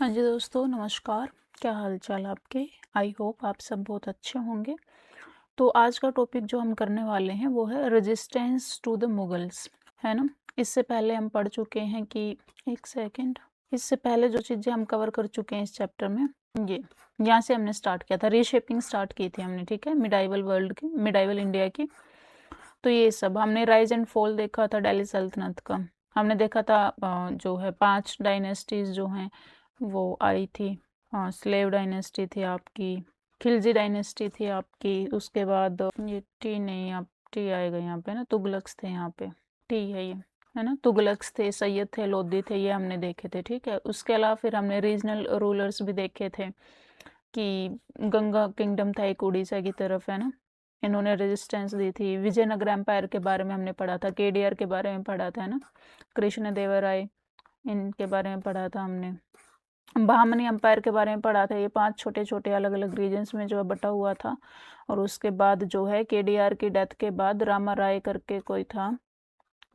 हाँ जी दोस्तों, नमस्कार। क्या हाल चाल आपके? आई होप आप सब बहुत अच्छे होंगे। तो आज का टॉपिक जो हम करने वाले हैं वो है रेजिस्टेंस टू द मुगल्स, है ना? इससे पहले हम पढ़ चुके हैं कि एक सेकंड, इससे पहले जो चीज़ें हम कवर कर चुके हैं इस चैप्टर में, ये यहाँ से हमने स्टार्ट किया था, रीशेपिंग स्टार्ट की थी हमने, ठीक है, मिडाइवल वर्ल्ड की, मिडाइवल इंडिया की। तो ये सब हमने राइज एंड फॉल देखा था दिल्ली सल्तनत का। हमने देखा था जो है 5 डायनेस्टीज जो हैं वो आई थी। स्लेव डायनेस्टी थी आपकी, खिलजी डायनेस्टी थी आपकी, उसके बाद ये टी नहीं, आप टी आएगा यहाँ पे ना, तुगलक्स थे यहाँ पे, टी है ये, है ना, तुगलक्स थे, सैयद थे, लोधी थे, ये हमने देखे थे, ठीक है। उसके अलावा फिर हमने रीजनल रूलर्स भी देखे थे कि गंगा किंगडम था एक उड़ीसा की तरफ, है ना, इन्होंने रेजिस्टेंस दी थी। विजयनगर एम्पायर के बारे में हमने पढ़ा था, केडीआर के बारे में पढ़ा था, है ना, कृष्ण देवराय, इनके बारे में पढ़ा था हमने। बहामनी एम्पायर के बारे में पढ़ा था, ये 5 छोटे छोटे अलग अलग रीजन्स में जो है बटा हुआ था। और उसके बाद जो है केडीआर की डेथ के बाद रामा राय करके कोई था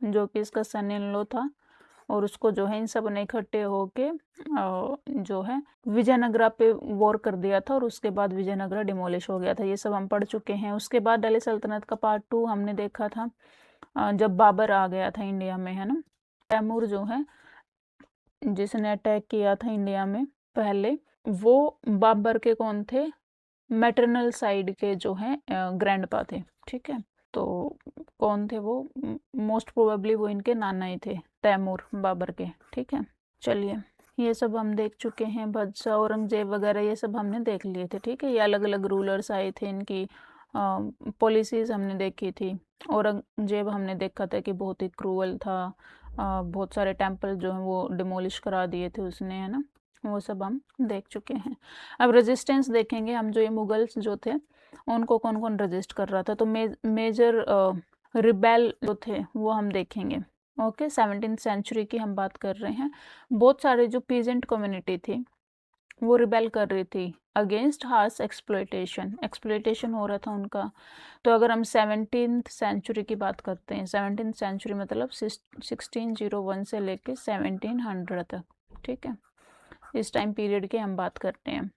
जो कि इसका सन इन लॉ था, और उसको जो है इन सब ने इकट्ठे होके जो है विजयनगरा पे वॉर कर दिया था, और उसके बाद विजयनगरा डिमोलिश हो गया था। ये सब हम पढ़ चुके हैं। उसके बाद दिल्ली सल्तनत का पार्ट 2 हमने देखा था, जब बाबर आ गया था इंडिया में, है ना। तैमूर जो है जिसने अटैक किया था इंडिया में पहले, वो बाबर के कौन थे? मैटरनल साइड के जो हैं ग्रैंडपा थे, ठीक है। तो कौन थे वो? मोस्ट प्रोबेबली वो इनके नाना ही थे, तैमूर बाबर के, ठीक है। चलिए, ये सब हम देख चुके हैं, बादशाह औरंगजेब वगैरह ये सब हमने देख लिए थे, ठीक है। ये अलग अलग रूलर्स आए थे, इनकी पॉलिसीज हमने देखी थी। औरंगजेब हमने देखा था कि बहुत ही क्रूअल था, बहुत सारे टेम्पल जो हैं वो डिमोलिश करा दिए थे उसने, है ना, वो सब हम देख चुके हैं। अब रेजिस्टेंस देखेंगे हम, जो ये मुगल्स जो थे उनको कौन कौन रजिस्ट कर रहा था। तो मेजर रिबेल जो थे वो हम देखेंगे। ओके, 17th सेंचुरी की हम बात कर रहे हैं। बहुत सारे जो पीजेंट कम्युनिटी थी वो रिबेल कर रही थी अगेंस्ट हार्श एक्सप्लॉयटेशन हो रहा था उनका। तो अगर हम 17th सेंचुरी की बात करते हैं, 17th सेंचुरी मतलब 1601 से लेके 1700 तक, ठीक है, इस टाइम पीरियड की हम बात करते हैं।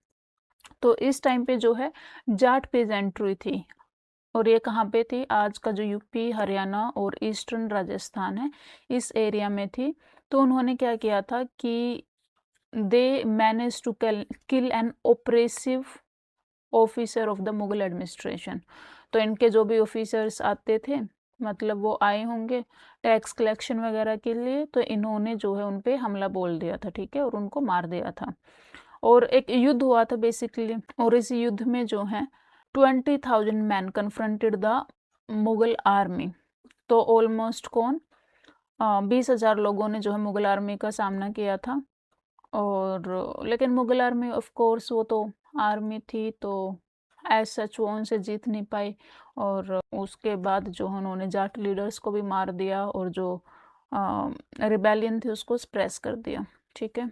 तो इस टाइम पे जो है जाट पेजेंट्री थी, और ये कहाँ पे थी? आज का जो यूपी, हरियाणा और ईस्टर्न राजस्थान है, इस एरिया में थी। तो उन्होंने क्या किया था कि they manage to kill an oppressive officer of the Mughal administration. तो इनके जो भी ऑफिसर्स आते थे, मतलब वो आए होंगे टैक्स कलेक्शन वगैरह के लिए, तो इन्होंने जो है उन पे हमला बोल दिया था, ठीक है, और उनको मार दिया था। और एक युद्ध हुआ था बेसिकली, और इस युद्ध में जो है 20,000 man confronted the Mughal army. तो ऑलमोस्ट कौन 20,000 लोगों ने जो है मुगल आर्मी का सामना किया था। और लेकिन मुगल आर्मी ऑफ कोर्स वो तो आर्मी थी, तो एज सच वो उनसे जीत नहीं पाई। और उसके बाद जो है उन्होंने जाट लीडर्स को भी मार दिया, और जो रिबेलियन थी उसको स्प्रेस कर दिया, ठीक है।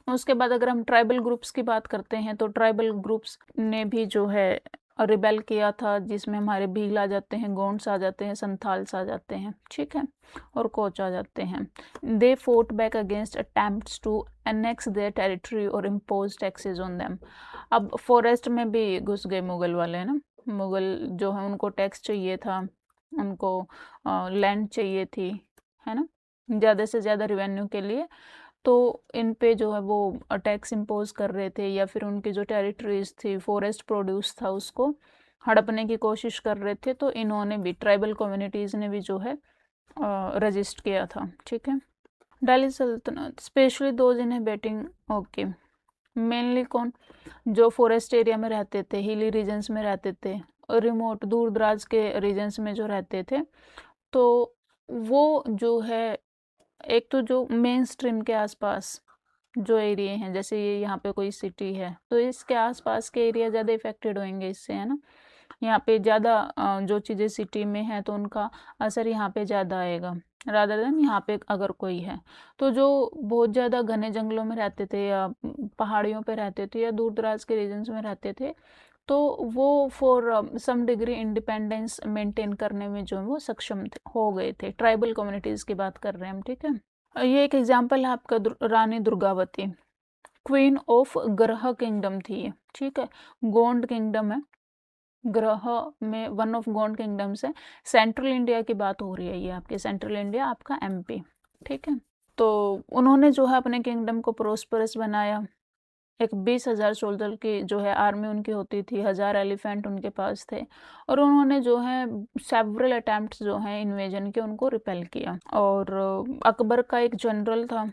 उसके बाद अगर हम ट्राइबल ग्रुप्स की बात करते हैं, तो ट्राइबल ग्रुप्स ने भी जो है रिबेल किया था, जिसमें हमारे भील आ जाते हैं, गोंड्स आ जाते हैं, संथाल्स आ जाते हैं, ठीक है, और कोच आ जाते हैं। They fought back against attempts to annex their territory और इम्पोज टैक्सेस ऑन देम। अब फॉरेस्ट में भी घुस गए मुगल वाले, है ना। मुगल जो है उनको टैक्स चाहिए था, उनको लैंड चाहिए थी, है ना, ज़्यादा से ज़्यादा रिवेन्यू के लिए। तो इन पे जो है वो टैक्स इम्पोज कर रहे थे, या फिर उनकी जो टेरिटरीज थी, फॉरेस्ट प्रोड्यूस था, उसको हड़पने की कोशिश कर रहे थे। तो इन्होंने भी, ट्राइबल कम्युनिटीज़ ने भी जो है रजिस्ट किया था, ठीक है। दिल्ली सल्तनत specially those inhabiting, okay, mainly कौन? जो फॉरेस्ट एरिया में रहते थे, हिली रीजन्स में रहते थे, रिमोट दूर दराज के रीजन्स में जो रहते थे, तो वो जो है, एक तो जो मेन स्ट्रीम के आसपास जो एरिया हैं, जैसे ये यहाँ पे कोई सिटी है, तो इसके आसपास के एरिया ज़्यादा इफेक्टेड होंगे इससे, है ना। यहाँ पे ज़्यादा जो चीज़ें सिटी में हैं तो उनका असर यहाँ पे ज़्यादा आएगा, रादर देन यहाँ पे अगर कोई है। तो जो बहुत ज़्यादा घने जंगलों में रहते थे, या पहाड़ियों पे रहते थे, या दूर दराज के रीजन्स में रहते थे, तो वो for some degree independence maintain करने में जो है वो सक्षम हो गए थे। ट्राइबल कम्युनिटीज़ की बात कर रहे हैं हम, ठीक है। ये एक एग्जांपल है आपका रानी दुर्गावती, क्वीन ऑफ ग्रह किंगडम थी ये, ठीक है। गोंड किंगडम है, ग्रह में वन ऑफ गोंड किंगडम्स है। सेंट्रल इंडिया की बात हो रही है ये, आपके सेंट्रल इंडिया आपका एमपी, ठीक है। तो उन्होंने जो है अपने किंगडम को प्रोस्परस बनाया। एक 20,000 सोल्जर की जो है आर्मी उनकी होती थी, 1000 एलिफेंट उनके पास थे, और उन्होंने जो है सेवरल अटेम्प्ट्स जो हैं इन्वेजन के, उनको रिपेल किया। और अकबर का एक जनरल था,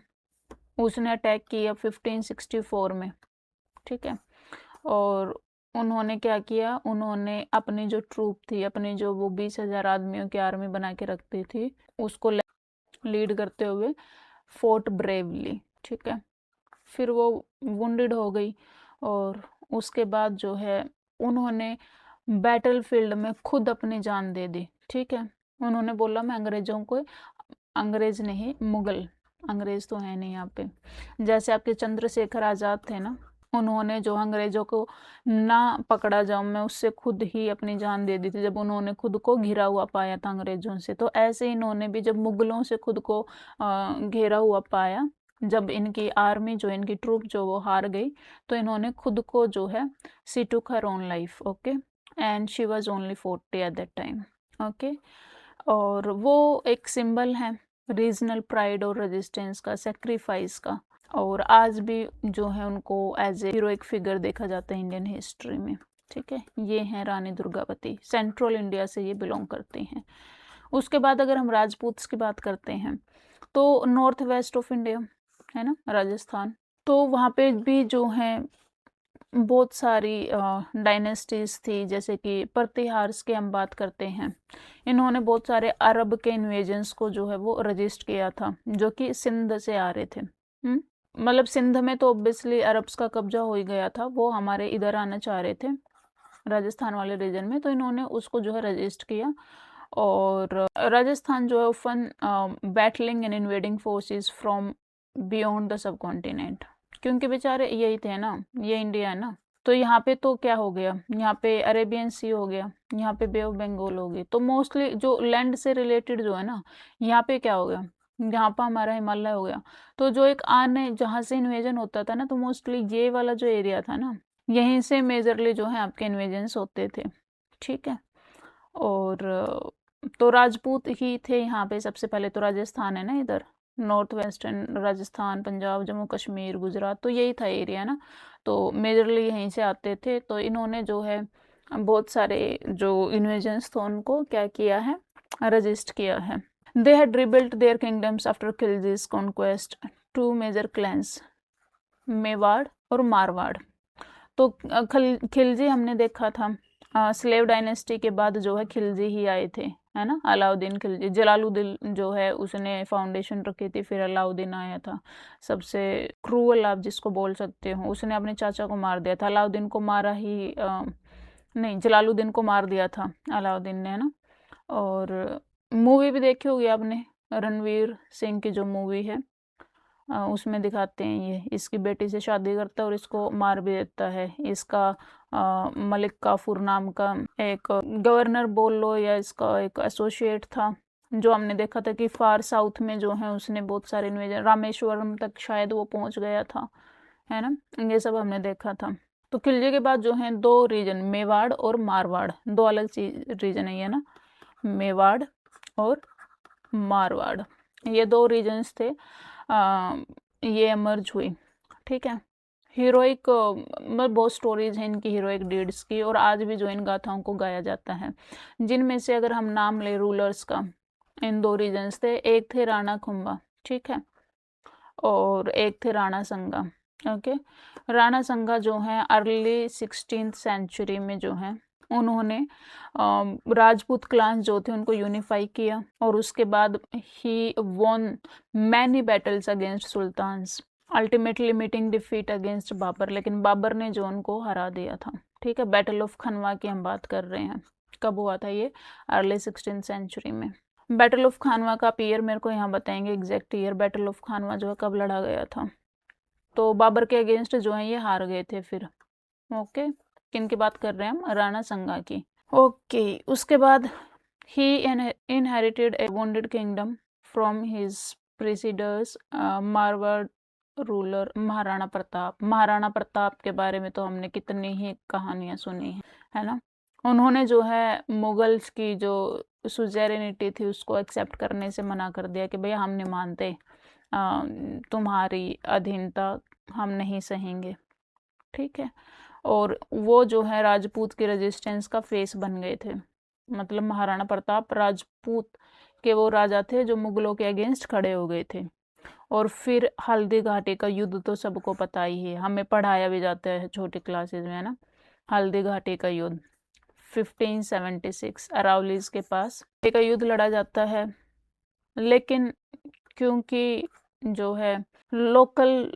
उसने अटैक किया 1564 में, ठीक है। और उन्होंने क्या किया, उन्होंने अपनी जो ट्रूप थी, अपनी जो वो 20,000 आदमियों की आर्मी बना के रखती थी, उसको लीड करते हुए फोर्ट ब्रेवली, ठीक है। फिर वो वुंडेड हो गई, और उसके बाद जो है उन्होंने बैटल फील्ड में खुद अपनी जान दे दी, ठीक है। उन्होंने बोला मैं अंग्रेजों को, अंग्रेज नहीं मुगल, अंग्रेज तो है नहीं यहाँ पे, जैसे आपके चंद्रशेखर आज़ाद थे ना, उन्होंने जो अंग्रेजों को ना पकड़ा जाऊं मैं, उससे खुद ही अपनी जान दे दी थी जब उन्होंने खुद को घिरा हुआ पाया था अंग्रेजों से। तो ऐसे इन्होंने भी जब मुगलों से खुद को घेरा हुआ पाया, जब इनकी आर्मी जो इनकी ट्रूप जो वो हार गई, तो इन्होंने खुद को जो है she took her own life, okay, and she was only 40 at that time, okay. और वो एक सिंबल है रीजनल प्राइड और रेजिस्टेंस का, सेक्रीफाइस का, और आज भी जो है उनको एज ए हीरोइक फिगर देखा जाता है इंडियन हिस्ट्री में, ठीक है। ये हैं रानी दुर्गावती, सेंट्रल इंडिया से ये बिलोंग करती हैं। उसके बाद अगर हम राजपूत्स की बात करते हैं, तो नॉर्थ वेस्ट ऑफ इंडिया है ना, राजस्थान, तो वहाँ पे भी जो है बहुत सारी डायनेस्टीज थी, जैसे कि प्रतिहार्स की हम बात करते हैं। इन्होंने बहुत सारे अरब के इन्वेजन्स को जो है वो रजिस्ट किया था, जो कि सिंध से आ रहे थे। मतलब सिंध में तो ऑब्वियसली अरब्स का कब्जा हो ही गया था, वो हमारे इधर आना चाह रहे थे राजस्थान वाले रीजन में, तो इन्होंने उसको जो है रजिस्ट किया। और राजस्थान जो है often battling and invading forces from beyond the subcontinent, क्योंकि बेचारे यही थे ना, ये इंडिया है ना। तो यहाँ पे तो क्या हो गया, यहाँ पे अरेबियन सी हो गया, यहाँ पे बे ऑफ बंगाल हो गई, तो मोस्टली जो लैंड से रिलेटेड जो है ना, यहाँ पे क्या हो गया, यहाँ पर हमारा हिमालय हो गया। तो जो एक आने जहाँ से इन्वेजन होता था ना, तो मोस्टली ये वाला जो एरिया था ना, यहीं से मेजरली जो है आपके इन्वेजन्स होते थे, ठीक है। और तो राजपूत ही थे यहाँ पे सबसे पहले, तो राजस्थान है ना इधर, नॉर्थ वेस्टर्न राजस्थान, पंजाब, जम्मू कश्मीर, गुजरात, तो यही था एरिया ना, तो मेजरली यहीं से आते थे। तो इन्होंने जो है बहुत सारे जो इन्वेजन्स थे उनको क्या किया है, रजिस्ट किया है। They had rebuilt their kingdoms after Khiljis conquest, two major clans, Mewar और मारवाड़। तो खिलजी हमने देखा था, स्लेव डायनेस्टी के बाद जो है खिलजी ही आए थे, है ना, अलाउद्दीन खिलजी। जलालुद्दीन जो है उसने फाउंडेशन रखी थी, फिर अलाउद्दीन आया था, सबसे क्रूअल आप जिसको बोल सकते हो, उसने अपने चाचा को मार दिया था। अलाउद्दीन को मारा ही नहीं, जलालुद्दीन को मार दिया था अलाउद्दीन ने, है ना। और मूवी भी देखी होगी आपने, रणवीर सिंह की जो मूवी है, उसमें दिखाते हैं ये इसकी बेटी से शादी करता है और इसको मार भी देता है। इसका मलिक काफूर नाम का एक गवर्नर बोल लो, या इसका एक एसोसिएट था, जो हमने देखा था कि फार साउथ में जो है उसने बहुत सारे इन्वेजन, रामेश्वरम तक शायद वो पहुंच गया था, है ना, ये सब हमने देखा था। तो खिलजी के बाद जो है दो रीजन, मेवाड़ और मारवाड़, दो अलग चीज रीजन है ये ना, मेवाड़ और मारवाड़, ये दो रीजन्स थे, ये एमर्ज हुई, ठीक है। हीरोइक मतलब बहुत स्टोरीज हैं इनकी हीरोइक डीड्स की, और आज भी जो इन गाथाओं को गाया जाता है, जिनमें से अगर हम नाम ले रूलर्स का, इन दो रीजन्स थे, एक थे राणा कुंभा, ठीक है, और एक थे राणा संगा, ओके। राणा संगा जो है अर्ली 16th सेंचुरी में जो है उन्होंने राजपूत क्लान जो थे उनको यूनिफाई किया, और उसके बाद ही won many battles against sultans, ultimately meeting defeat against Babur, लेकिन बाबर ने जो उनको हरा दिया था, ठीक है। बैटल ऑफ खनवा की हम बात कर रहे हैं, कब हुआ था ये, अर्ली 16th सेंचुरी में। बैटल ऑफ खानवा का ईयर मेरे को यहाँ बताएंगे, एग्जैक्ट ईयर बैटल ऑफ खानवा जो है कब लड़ा गया था। तो बाबर के अगेंस्ट जो है ये हार गए थे फिर, ओके। किन की बात कर रहे हैं हम, राणा संगा की, ओके। उसके बाद ही inherited a wounded kingdom from his predecessors Marwar ruler Maharana Pratap. Maharana Pratap के बारे में तो हमने कितनी ही कहानियाँ सुनी हैं, है ना? उन्होंने जो है मुगल्स की जो सुज़ेरेनिटी थी उसको एक्सेप्ट करने से मना कर दिया कि भैया हम नहीं मानते, तुम्हारी अधीनता हम नहीं सहेंगे, ठीक है? और वो जो है राजपूत की रेजिस्टेंस का फेस बन गए थे। मतलब महाराणा प्रताप राजपूत के वो राजा थे जो मुगलों के अगेंस्ट खड़े हो गए थे। और फिर हल्दी घाटी का युद्ध तो सबको पता ही है, हमें पढ़ाया भी जाता है छोटी क्लासेस में, है ना? हल्दी घाटी का युद्ध 1576 अरावलीज के पास का युद्ध लड़ा जाता है। लेकिन क्योंकि जो है लोकल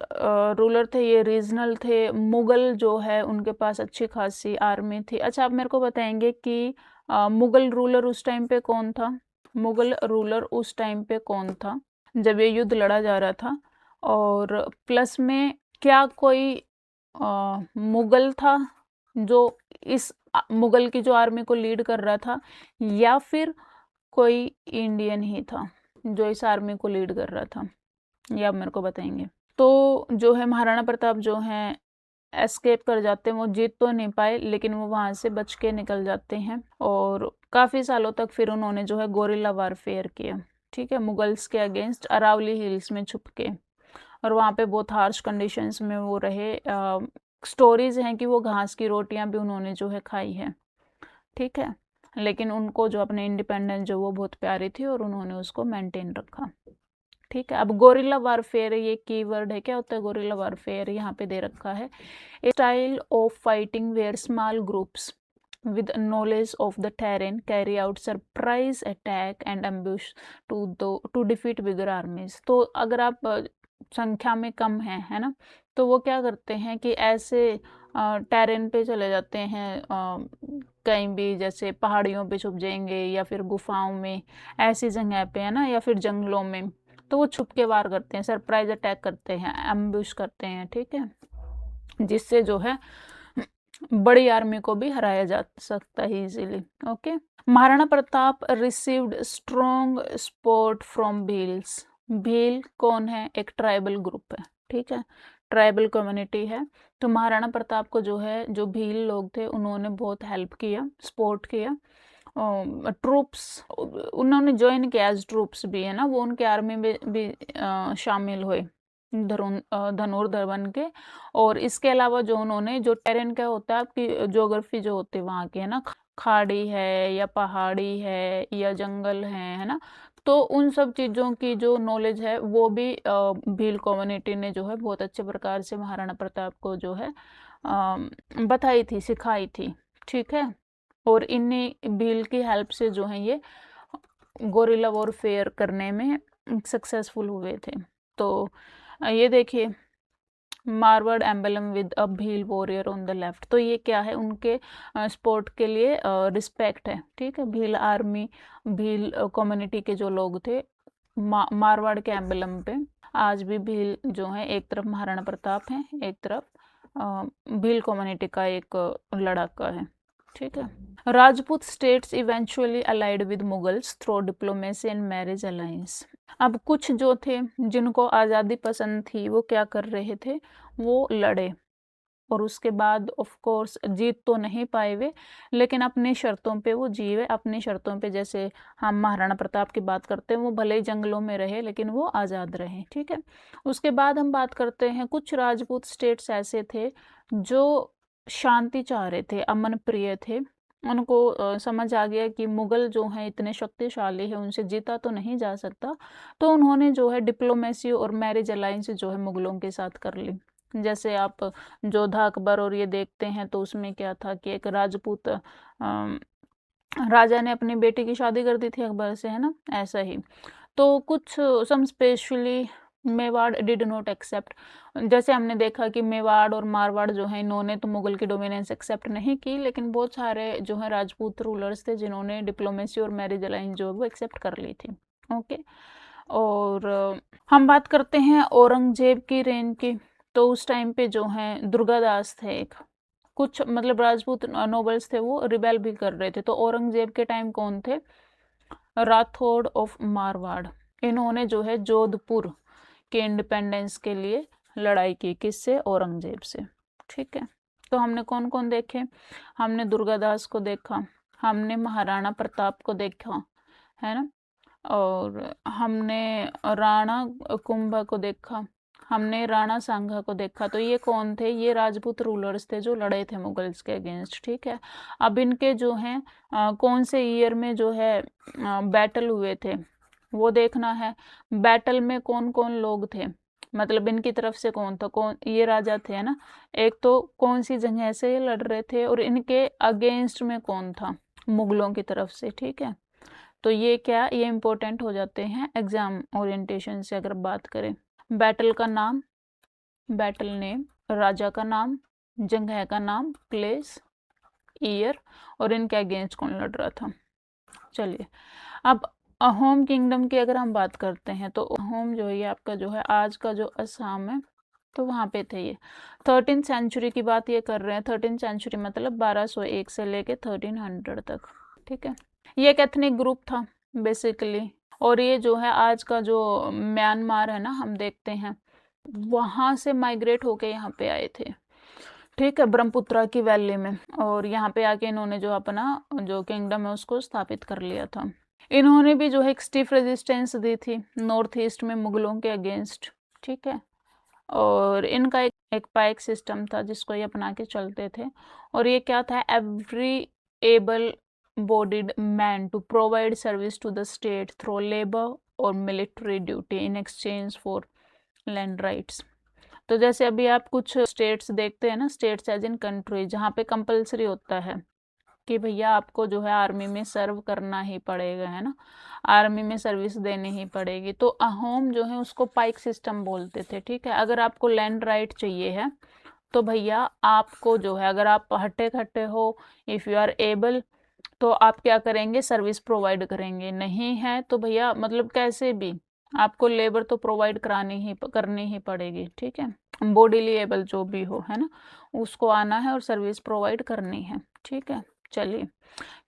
रूलर थे, ये रीजनल थे, मुगल जो है उनके पास अच्छी खासी आर्मी थी। अच्छा, आप मेरे को बताएंगे कि मुगल रूलर उस टाइम पे कौन था? मुगल रूलर उस टाइम पे कौन था जब ये युद्ध लड़ा जा रहा था? और प्लस में क्या कोई मुगल था जो इस मुगल की जो आर्मी को लीड कर रहा था, या फिर कोई इंडियन ही था जो इस आर्मी को लीड कर रहा था? ये आप मेरे को बताएंगे। तो जो है महाराणा प्रताप जो हैं एस्केप कर जाते हैं, वो जीत तो नहीं पाए लेकिन वो वहाँ से बच के निकल जाते हैं। और काफ़ी सालों तक फिर उन्होंने जो है गोरिल्ला वारफेयर किया, ठीक है, मुगल्स के अगेंस्ट अरावली हिल्स में छुप के। और वहाँ पे बहुत हार्श कंडीशंस में वो रहे। स्टोरीज हैं कि वो घास की रोटियां भी उन्होंने जो है खाई है, ठीक है, लेकिन उनको जो अपने इंडिपेंडेंस जो वो बहुत प्यारी थी और उन्होंने उसको मेंटेन रखा, ठीक है। अब गोरिल्ला वारफेयर ये कीवर्ड है, क्या होता है गोरिल्ला वारफेयर? यहाँ पे दे रखा है, a style of fighting where small groups with knowledge of the terrain carry out surprise attack and ambush to defeat bigger armies। तो अगर आप संख्या में कम है ना, तो वो क्या करते हैं कि ऐसे टेरेन पे चले जाते हैं, कहीं भी, जैसे पहाड़ियों पे छुप जाएंगे या फिर गुफाओं में, ऐसी जगह पे, है ना, या फिर जंगलों में। तो वो छुप के वार करते हैं, सरप्राइज अटैक करते हैं, एम्बुश करते हैं, ठीक है, जिससे जो है बड़ी आर्मी को भी हराया जा सकता है easily. Okay, Maharana Pratap received strong support from Bhils. Bhil कौन है? एक ट्राइबल ग्रुप है, ठीक है, ट्राइबल कम्युनिटी है। तो महाराणा प्रताप को जो है, जो भील लोग थे उन्होंने बहुत हेल्प किया, सपोर्ट किया। ट्रूप्स उन्होंने ज्वाइन किया एज ट्रूप्स भी, है ना, वो उनके आर्मी में भी शामिल हुए धनुर्धर बन के। और इसके अलावा जो उन्होंने, जो टेरेन क्या होता है, आपकी ज्योग्राफी जो होती है वहाँ की, है ना, खाड़ी है या पहाड़ी है या जंगल है ना, तो उन सब चीज़ों की जो नॉलेज है वो भी भील कम्युनिटी ने जो है बहुत अच्छे प्रकार से महाराणा प्रताप को जो है बताई थी, सिखाई थी, ठीक है। और इन्हीं भील की हेल्प से जो है ये गोरिल्ला वॉरफेयर करने में सक्सेसफुल हुए थे। तो ये देखिए, Marwar emblem with a Bhil warrior on the left, तो ये क्या है? उनके स्पोर्ट के लिए रिस्पेक्ट है, ठीक है। भील आर्मी, भील कम्युनिटी के जो लोग थे, मारवाड़ के एम्बलम पे आज भी भील जो है, एक तरफ महाराणा प्रताप है, एक तरफ भील कम्युनिटी का एक लड़ाका है, ठीक है। Rajput states eventually allied with Mughals through diplomacy and marriage alliance. अब कुछ जो थे जिनको आज़ादी पसंद थी वो क्या कर रहे थे? वो लड़े, और उसके बाद ऑफ कोर्स जीत तो नहीं पाए वे, लेकिन अपनी शर्तों पे वो जीवे, अपनी शर्तों पे। जैसे हम महाराणा प्रताप की बात करते हैं, वो भले ही जंगलों में रहे लेकिन वो आज़ाद रहे, ठीक है। उसके बाद हम बात करते हैं, कुछ राजपूत स्टेट्स ऐसे थे जो शांति चाह रहे थे, अमन प्रिय थे। उनको समझ आ गया कि मुगल जो हैं इतने शक्तिशाली हैं, उनसे जीता तो नहीं जा सकता, तो उन्होंने जो है डिप्लोमेसी और मैरिज अलायंस जो है मुगलों के साथ कर ली। जैसे आप जोधा अकबर और ये देखते हैं, तो उसमें क्या था कि एक राजपूत राजा ने अपनी बेटी की शादी कर दी थी अकबर से, है ना, ऐसा ही। तो कुछ some specially Mewar did not accept. जैसे हमने देखा कि मेवाड़ और मारवाड़ जो है, इन्होंने तो मुगल की डोमिनेंस एक्सेप्ट नहीं की, लेकिन बहुत सारे जो है राजपूत रूलर्स थे जिन्होंने डिप्लोमेसी और मैरिज अलायंस जो है वो एक्सेप्ट कर ली थी। ओके, और हम बात करते हैं औरंगजेब की रेन की। तो उस टाइम पे जो है दुर्गादास थे, एक कुछ मतलब राजपूत नोबल्स थे, वो रिबेल भी कर रहे थे। तो औरंगजेब के टाइम कौन थे? राठौड़ ऑफ मारवाड़। इन्होंने जो है जोधपुर के इंडिपेंडेंस के लिए लड़ाई की, किससे? औरंगजेब से। ठीक है, तो हमने कौन कौन देखे? हमने दुर्गादास को देखा, हमने महाराणा प्रताप को देखा, है ना, और हमने राणा कुंभा को देखा, हमने राणा सांगा को देखा। तो ये कौन थे? ये राजपूत रूलर्स थे जो लड़े थे मुगल्स के अगेंस्ट। ठीक है, अब इनके जो हैं कौन से ईयर में जो है बैटल हुए थे वो देखना है। बैटल में कौन कौन लोग थे, मतलब इनकी तरफ से कौन था, कौन ये राजा थे, है ना, एक तो कौन सी जगह से ये लड़ रहे थे, और इनके अगेंस्ट में कौन था मुगलों की तरफ से। ठीक है, तो ये क्या, ये इंपॉर्टेंट हो जाते हैं एग्जाम ओरिएंटेशन से अगर बात करें। बैटल का नाम, बैटल नेम, राजा का नाम, जगह का नाम, प्लेस, ईयर, और इनके अगेंस्ट कौन लड़ रहा था। चलिए, अब अहोम किंगडम की अगर हम बात करते हैं तो अहोम जो है ये आपका जो है आज का जो असम है, तो वहाँ पे थे ये। 13th सेंचुरी की बात ये कर रहे हैं। 13th सेंचुरी मतलब 1201 से लेके 1300 तक। ठीक है, ये एक एथनिक ग्रुप था बेसिकली, और ये जो है आज का जो म्यांमार है ना, हम देखते हैं वहाँ से माइग्रेट होके यहाँ पे आए थे। ठीक है, ब्रह्मपुत्रा की वैली में, और यहाँ पे आके इन्होंने जो अपना जो किंगडम है उसको स्थापित कर लिया था। इन्होंने भी जो है एक स्टिफ रेजिस्टेंस दी थी नॉर्थ ईस्ट में मुगलों के अगेंस्ट। ठीक है, और इनका एक पाइक सिस्टम था जिसको ये अपना के चलते थे, और ये क्या था, every able bodied man to provide service to the state through labour और military duty in exchange for land rights. तो जैसे अभी आप कुछ स्टेट्स देखते हैं ना, स्टेट्स एज इन कंट्री, जहाँ पे कंपलसरी होता है कि भैया आपको जो है आर्मी में सर्व करना ही पड़ेगा, है ना, आर्मी में सर्विस देनी ही पड़ेगी। तो अहोम जो है उसको पाइक सिस्टम बोलते थे। ठीक है, अगर आपको लैंड राइट चाहिए है तो भैया आपको जो है, अगर आप हट्टे खट्टे हो, इफ़ यू आर एबल, तो आप क्या करेंगे, सर्विस प्रोवाइड करेंगे। नहीं है तो भैया मतलब कैसे भी आपको लेबर तो प्रोवाइड करनी ही पड़ेगी। ठीक है, बॉडीली एबल जो भी हो, है ना, उसको आना है और सर्विस प्रोवाइड करनी है। ठीक है, चलिए,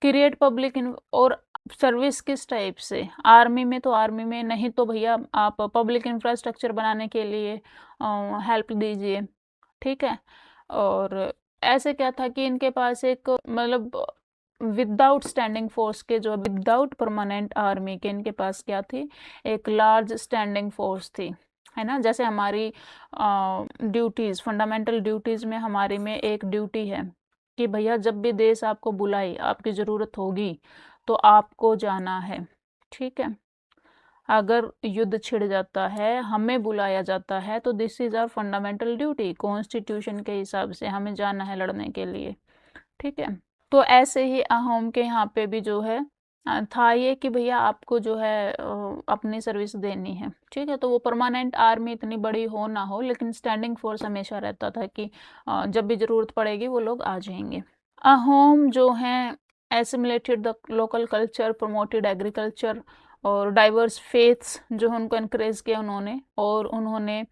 क्रिएट पब्लिक और सर्विस किस टाइप से, आर्मी में तो आर्मी में, नहीं तो भैया आप पब्लिक इंफ्रास्ट्रक्चर बनाने के लिए हेल्प दीजिए। ठीक है, और ऐसे क्या था कि इनके पास एक मतलब विदाउट स्टैंडिंग फोर्स के जो विदाउट परमानेंट आर्मी के इनके पास क्या थी, एक लार्ज स्टैंडिंग फोर्स थी, है ना। जैसे हमारी ड्यूटीज़, फंडामेंटल ड्यूटीज़ में हमारी में एक ड्यूटी है कि भैया जब भी देश आपको बुलाए, आपकी ज़रूरत होगी तो आपको जाना है। ठीक है, अगर युद्ध छिड़ जाता है, हमें बुलाया जाता है, तो this is our fundamental duty, constitution के हिसाब से हमें जाना है लड़ने के लिए। ठीक है, तो ऐसे ही अहोम के यहाँ पे भी जो है था ये कि भैया आपको जो है अपनी सर्विस देनी है। ठीक है, तो वो परमानेंट आर्मी इतनी बड़ी हो ना हो, लेकिन स्टैंडिंग फोर्स हमेशा रहता था कि जब भी ज़रूरत पड़ेगी वो लोग आ जाएंगे। अहोम जो हैं assimilated the local culture, promoted agriculture और डाइवर्स फेथ्स जो है उनको इनक्रेज किया उन्होंने, और उन्होंने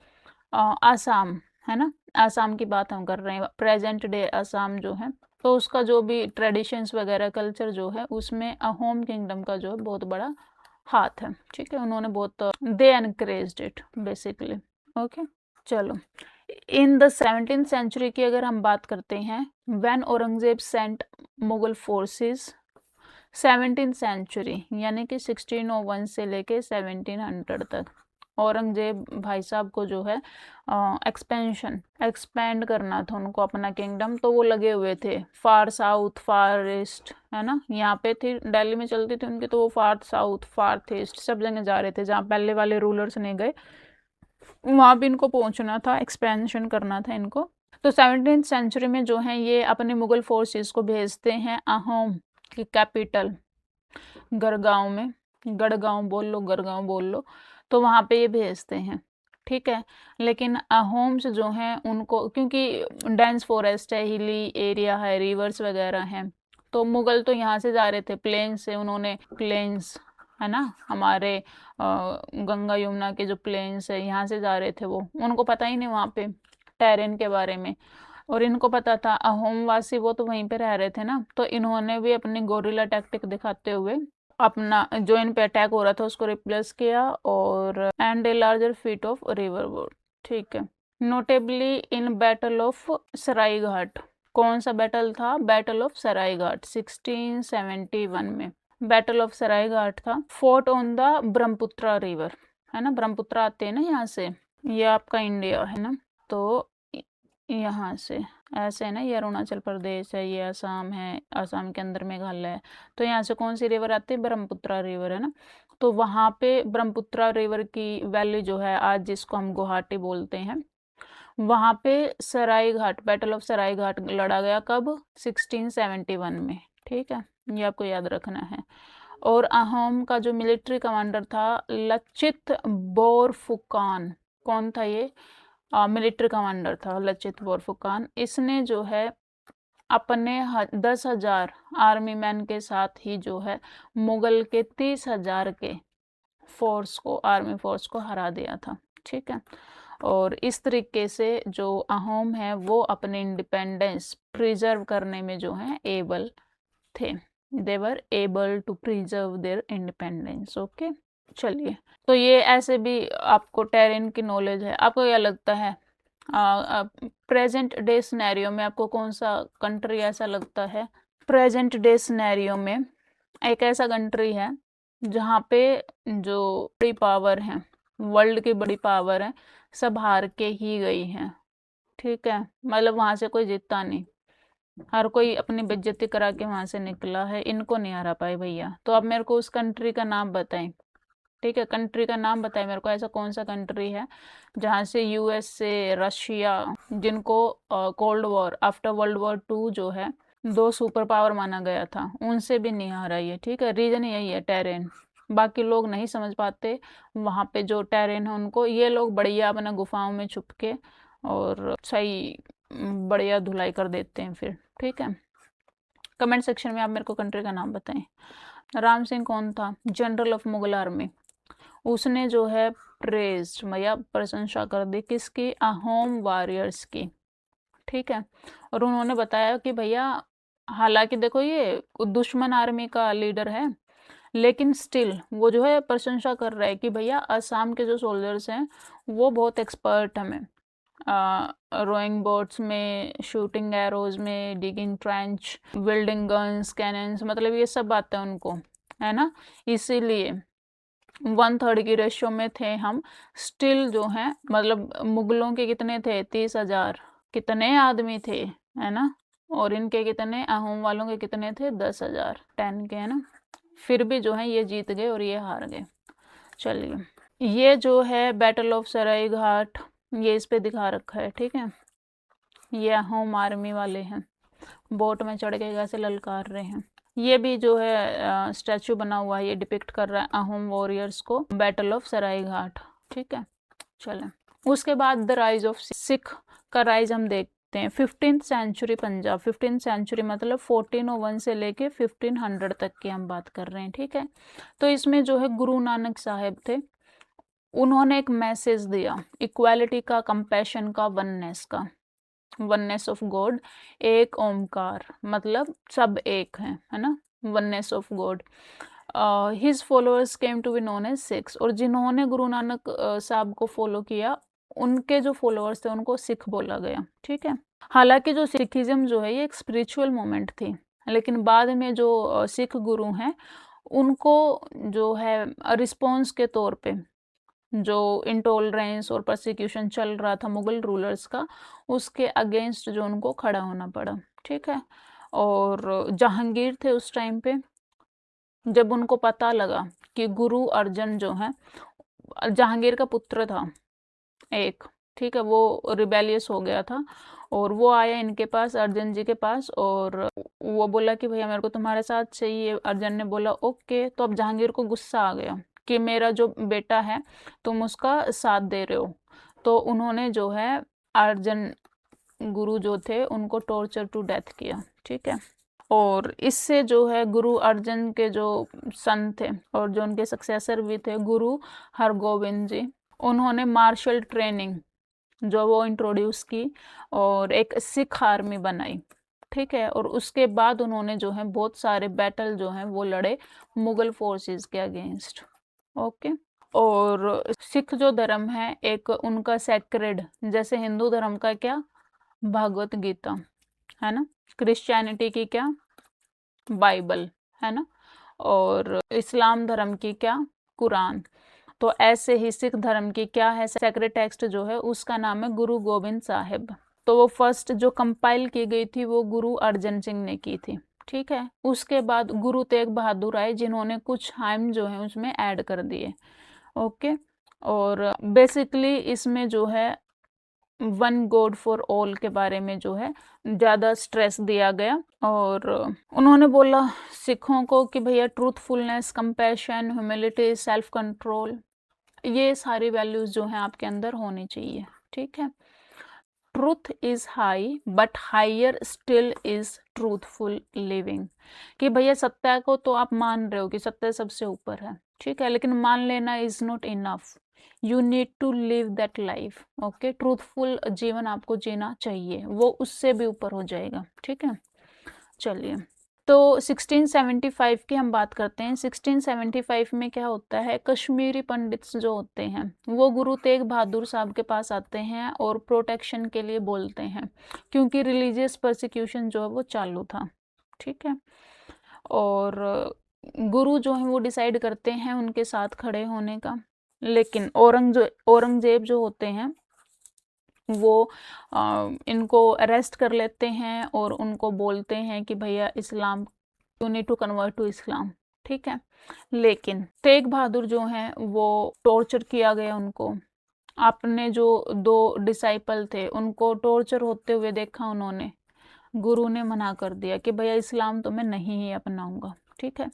आसाम, है ना, आसाम की बात हम कर रहे हैं, प्रेजेंट डे आसाम जो है, तो उसका जो भी ट्रेडिशंस वगैरह कल्चर जो है उसमें अहोम किंगडम का जो है बहुत बड़ा हाथ है। ठीक है, उन्होंने बहुत दे एनकरेज्ड इट बेसिकली। ओके, चलो, इन द 17th सेंचुरी की अगर हम बात करते हैं, when Aurangzeb sent Mughal forces 17th century यानी कि 1601 से लेके 1700 तक, औरंगजेब भाई साहब को जो है एक्सपेंड करना था उनको अपना किंगडम, तो वो लगे हुए थे फार साउथ फार ईस्ट, है ना, यहाँ पे थी दिल्ली में चलती थी उनकी, तो वो फार साउथ फार ईस्ट सब जगह जा रहे थे, जहाँ पहले वाले रूलर्स नहीं गए वहाँ भी इनको पहुँचना था, एक्सपेंशन करना था इनको। तो 17th सेंचुरी में जो है ये अपने मुगल फोर्सेस को भेजते हैं अहोम की कैपिटल गढ़गांव में, गढ़गांव बोल लो, गढ़गांव बोल लो, तो वहाँ पे ये भेजते हैं। ठीक है, लेकिन अहोम्स जो हैं उनको, क्योंकि डेंस फॉरेस्ट है, हिली एरिया है, रिवर्स वगैरह हैं, तो मुगल तो यहाँ से जा रहे थे प्लेन से, उन्होंने प्लेन्स, है ना, हमारे गंगा यमुना के जो प्लेन्स है यहाँ से जा रहे थे, वो उनको पता ही नहीं वहाँ पे टेरेन के बारे में, और इनको पता था अहोम वासी वो तो वहीं पे रह रहे थे ना, तो इन्होंने भी अपनी गोरिल्ला टैक्टिक दिखाते हुए अपना जो इन पे अटैक हो रहा था उसको रिप्लेस किया, और and a larger feet of river board. ठीक है, notably in battle of Saraighat. कौन सा बैटल था? बैटल ऑफ सरायघाट 1671 में बैटल ऑफ सरायघाट था। Fort on the Brahmaputra river, है ना, ब्रह्मपुत्र आते हैं ना यहाँ से, ये आपका इंडिया है ना, तो यहाँ से ऐसे है ना, ये अरुणाचल प्रदेश है, ये असम है, असम के अंदर मेघालय है, तो यहाँ से कौन सी रिवर आती है? ब्रह्मपुत्र रिवर, है ना। तो वहाँ पे ब्रह्मपुत्र रिवर की वैली जो है आज जिसको हम गुवाहाटी बोलते हैं, वहाँ पे सरायघाट, बैटल ऑफ सरायघाट लड़ा गया कब? 1671 में, ठीक है, ये आपको याद रखना है। और अहोम का जो मिलिट्री कमांडर था लचित बोरफुकान, कौन था ये? मिलिट्री कमांडर था लचित बोरफुकान। इसने जो है अपने 10,000 आर्मी मैन के साथ ही जो है मुगल के 30,000 के फोर्स को, आर्मी फोर्स को हरा दिया था, ठीक है। और इस तरीके से जो अहोम है वो अपने इंडिपेंडेंस प्रिजर्व करने में जो है एबल थे, they were able to preserve their independence. Okay, चलिए, तो ये ऐसे भी आपको टेरेन की नॉलेज है। आपको क्या लगता है प्रेजेंट डे सिनेरियो में आपको कौन सा कंट्री ऐसा लगता है? प्रेजेंट डे सिनेरियो में एक ऐसा कंट्री है जहाँ पे जो बड़ी पावर है, वर्ल्ड की बड़ी पावर है, सब हार के ही गई हैं, ठीक है, मतलब वहाँ से कोई जीतता नहीं, हर कोई अपनी बेइज्जती करा के वहाँ से निकला है, इनको नहीं हरा पाए भैया। तो अब मेरे को उस कंट्री का नाम बताएं, ठीक है, कंट्री का नाम बताएं मेरे को, ऐसा कौन सा कंट्री है जहाँ से यूएस से, रशिया, जिनको cold war after world war 2 जो है 2 सुपर पावर माना गया था, उनसे भी नहीं हारा ये, ठीक है। रीजन यही है, टेरेन। बाकी लोग नहीं समझ पाते वहाँ पे जो टेरेन है उनको, ये लोग बढ़िया अपना गुफाओं में छुप के और सही बढ़िया धुलाई कर देते हैं फिर, ठीक है। कमेंट सेक्शन में आप मेरे को कंट्री का नाम बताएं। राम सिंह कौन था? General of Mughal army. उसने जो है प्रेज या प्रशंसा कर दी किसकी? अहोम वॉरियर्स की, ठीक है। और उन्होंने बताया कि भैया हालांकि देखो ये दुश्मन आर्मी का लीडर है, लेकिन स्टिल वो जो है प्रशंसा कर रहा है कि भैया असम के जो सोल्जर्स हैं वो बहुत एक्सपर्ट हैं रोइंग बोट्स में, शूटिंग एरोज में, digging trench, building guns, cannons, मतलब ये सब आते हैं उनको, है ना। इसीलिए 1/3 की रेशियो में थे हम, स्टिल जो है मतलब मुगलों के कितने थे? 30,000, कितने आदमी थे, है ना, और इनके कितने, अहोम वालों के कितने थे? 10,000, 10 के, है ना। फिर भी जो है ये जीत गए और ये हार गए। चलिए, ये जो है बैटल ऑफ सरायघाट, ये इस पे दिखा रखा है, ठीक है। ये अहोम आर्मी वाले हैं, बोट में चढ़ के कैसे ललकार रहे हैं। ये भी जो है स्टैचू बना हुआ है, ये डिपिक्ट कर रहा है अहोम वॉरियर्स को, बैटल ऑफ सरायघाट, ठीक है। चलें, उसके बाद द राइज ऑफ सिख का राइज हम देखते हैं। 15th century Punjab, 15th century मतलब 1401 से लेके 1500 तक की हम बात कर रहे हैं, ठीक है। तो इसमें जो है गुरु नानक साहब थे, उन्होंने एक मैसेज दिया इक्वालिटी का, कंपैशन का, वननेस का, वननेस ऑफ गॉड, एक ओमकार, मतलब सब एक हैं, है ना, oneness of God. His followers came to be known as Sikhs, और जिन्होंने गुरु नानक साहब को फॉलो किया, उनके जो फॉलोअर्स थे उनको सिख बोला गया, ठीक है। हालांकि जो सिखिज्म जो है ये एक स्पिरिचुअल मूवमेंट थी, लेकिन बाद में जो सिख गुरु हैं उनको जो है रिस्पॉन्स के तौर पे जो इंटॉलरेंस और परसिक्यूशन चल रहा था मुगल रूलर्स का, उसके अगेंस्ट जो उनको खड़ा होना पड़ा, ठीक है। और जहांगीर थे उस टाइम पे, जब उनको पता लगा कि गुरु अर्जन जो है, जहांगीर का पुत्र था एक, ठीक है, वो रिबेलियस हो गया था, और वो आया इनके पास, अर्जन जी के पास, और वो बोला कि भैया मेरे को तुम्हारे साथ चाहिए। अर्जन ने बोला ओके। तो अब जहांगीर को गुस्सा आ गया कि मेरा जो बेटा है तुम उसका साथ दे रहे हो, तो उन्होंने जो है अर्जन गुरु जो थे उनको टॉर्चर टू डेथ किया, ठीक है। और इससे जो है गुरु अर्जन के जो सन थे और जो उनके सक्सेसर भी थे गुरु हरगोविंद जी, उन्होंने मार्शल ट्रेनिंग जो वो इंट्रोड्यूस की और एक सिख आर्मी बनाई, ठीक है। और उसके बाद उन्होंने जो है बहुत सारे बैटल जो हैं वो लड़े मुगल फोर्सेस के अगेंस्ट, ओके। और सिख जो धर्म है एक उनका सेक्रेड, जैसे हिंदू धर्म का क्या, भगवत गीता है ना, क्रिश्चियनिटी की क्या, बाइबल है ना, और इस्लाम धर्म की क्या, कुरान। तो ऐसे ही सिख धर्म की क्या है सेक्रेड टेक्स्ट जो है, उसका नाम है गुरु गोबिंद साहिब। तो वो फर्स्ट जो कंपाइल की गई थी वो गुरु अर्जन सिंह ने की थी, ठीक है। उसके बाद गुरु तेग बहादुर आए जिन्होंने कुछ हाइम जो है उसमें ऐड कर दिए, ओके। और बेसिकली इसमें जो है वन गॉड फॉर ऑल के बारे में जो है ज़्यादा स्ट्रेस दिया गया। और उन्होंने बोला सिखों को कि भैया truthfulness, compassion, humility, self control, ये सारी वैल्यूज जो हैं आपके अंदर होनी चाहिए, ठीक है। Truth is high but higher still is truthful living, कि भैया सत्य को तो आप मान रहे हो कि सत्य सबसे ऊपर है, ठीक है, लेकिन मान लेना is not enough, you need to live that life, okay. Truthful जीवन आपको जीना चाहिए, वो उससे भी ऊपर हो जाएगा, ठीक है। चलिए, तो 1675 की हम बात करते हैं। 1675 में क्या होता है, कश्मीरी पंडित्स जो होते हैं वो गुरु तेग बहादुर साहब के पास आते हैं और प्रोटेक्शन के लिए बोलते हैं, क्योंकि रिलीजियस परसिक्यूशन जो है वो चालू था, ठीक है। और गुरु जो है वो डिसाइड करते हैं उनके साथ खड़े होने का, लेकिन औरंगजेब जो होते हैं वो इनको अरेस्ट कर लेते हैं और उनको बोलते हैं कि भैया Islam, you need to convert to Islam, ठीक है। लेकिन तेग बहादुर जो हैं वो टॉर्चर किया गया उनको, आपने जो 2 डिसाइपल थे उनको टॉर्चर होते हुए देखा उन्होंने, गुरु ने मना कर दिया कि भैया इस्लाम तो मैं नहीं ही अपनाऊंगा, ठीक है।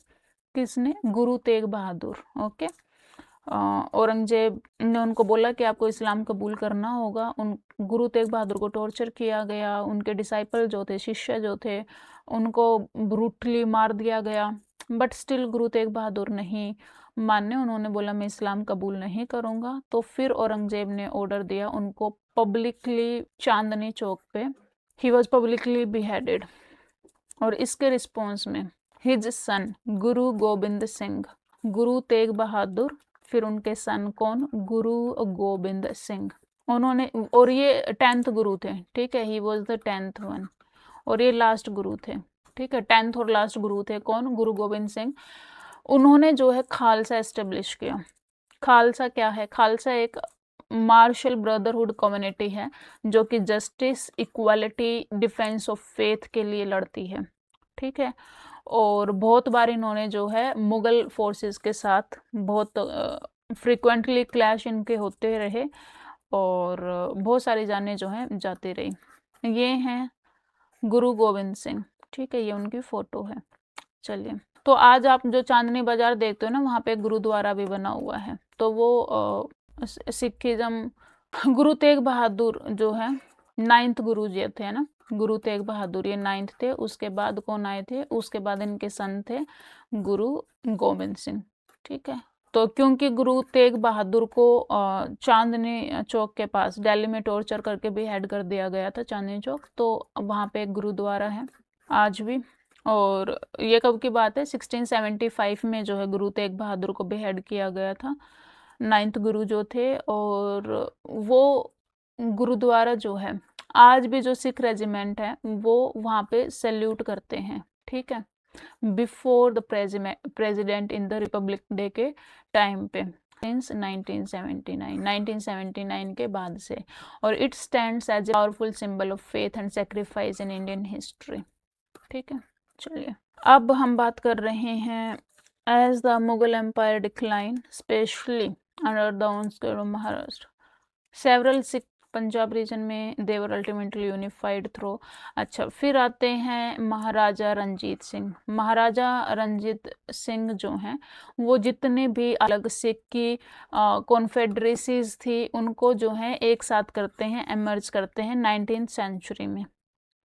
किसने, गुरु तेग बहादुर, ओके। औरंगजेब ने उनको बोला कि आपको इस्लाम कबूल करना होगा। उन गुरु तेग बहादुर को टॉर्चर किया गया, उनके डिसाइपल जो थे, शिष्य जो थे, उनको ब्रूटली मार दिया गया, बट स्टिल गुरु तेग बहादुर नहीं माने, उन्होंने बोला मैं इस्लाम कबूल नहीं करूँगा। तो फिर औरंगजेब ने ऑर्डर दिया उनको पब्लिकली चांदनी चौक पे, ही वॉज पब्लिकली बिहेडेड। और इसके रिस्पॉन्स में हिज सन गुरु गोबिंद सिंह, गुरु तेग बहादुर, फिर उनके सन कौन, गुरु गोबिंद सिंह, उन्होंने, और ये 10th गुरु थे, ठीक है, he was the 10th one, और ये लास्ट गुरु थे, ठीक है। 10th और लास्ट गुरु थे कौन, गुरु गोबिंद सिंह। उन्होंने जो है खालसा एस्टेब्लिश किया। खालसा क्या है, खालसा एक मार्शल ब्रदरहुड कम्युनिटी है जो कि justice, equality, defence of faith के लिए लड़ती है, ठीक है। और बहुत बार इन्होंने जो है मुगल फोर्सेस के साथ बहुत फ्रिक्वेंटली क्लैश इनके होते रहे और बहुत सारी जानें जो हैं जाती रही। ये हैं गुरु गोबिंद सिंह, ठीक है, ये उनकी फोटो है। चलिए, तो आज आप जो चांदनी बाजार देखते हो ना, वहाँ पे एक गुरुद्वारा भी बना हुआ है, तो वो सिखिज्म, गुरु तेग बहादुर जो है 9th गुरु जी थे ना, गुरु तेग बहादुर ये 9th थे। उसके बाद कौन आए थे, उसके बाद इनके सन थे गुरु गोबिंद सिंह, ठीक है। तो क्योंकि गुरु तेग बहादुर को चांदनी चौक के पास दिल्ली में टॉर्चर करके भी हेड कर दिया गया था, चांदनी चौक, तो वहाँ पे एक गुरुद्वारा है आज भी। और ये कब की बात है, 1675 में जो है गुरु तेग बहादुर को बेहेड किया गया था, 9th गुरु जो थे। और वो गुरुद्वारा जो है आज भी जो सिख रेजिमेंट है वो वहाँ पे सैल्यूट करते हैं, ठीक है, before the president in the Republic Day के टाइम पे, सिंस 1979 के बाद से। और it stands as a powerful symbol of faith and sacrifice in Indian history, ठीक है। चलिए, अब हम बात कर रहे हैं as the Mughal empire decline, specially under the onslaught of Maharashtra, several Sikh Punjab region में they were ultimately unified through. अच्छा, फिर आते हैं महाराजा रंजीत सिंह। महाराजा रंजीत सिंह जो हैं वो जितने भी अलग सिख की कॉन्फेडरेसीज थी उनको जो है एक साथ करते हैं, एमर्ज करते हैं 19th सेंचुरी में,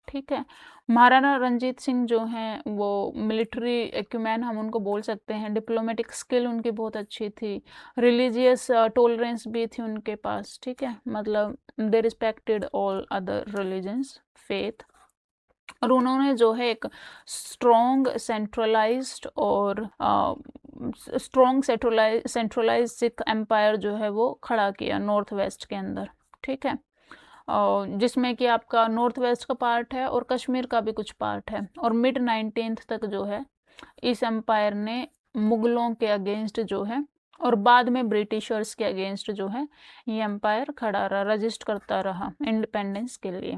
ठीक है। महाराणा रंजीत सिंह जो हैं वो मिलिट्री एक्यूमेन हम उनको बोल सकते हैं, डिप्लोमेटिक स्किल उनकी बहुत अच्छी थी, रिलीजियस टॉलरेंस भी थी उनके पास, ठीक है, मतलब दे respected all other religions, faith. और उन्होंने जो है एक स्ट्रॉन्ग, सेंट्रलाइज्ड और स्ट्रॉन्ग सेंट्रलाइज सिख एम्पायर जो है वो खड़ा किया नॉर्थ वेस्ट के अंदर, ठीक है। जिसमें कि आपका नॉर्थ वेस्ट का पार्ट है और कश्मीर का भी कुछ पार्ट है। और मिड 19th तक जो है इस एम्पायर ने मुगलों के अगेंस्ट जो है और बाद में ब्रिटिशर्स के अगेंस्ट जो है ये एम्पायर खड़ा रहा, रजिस्ट करता रहा इंडिपेंडेंस के लिए।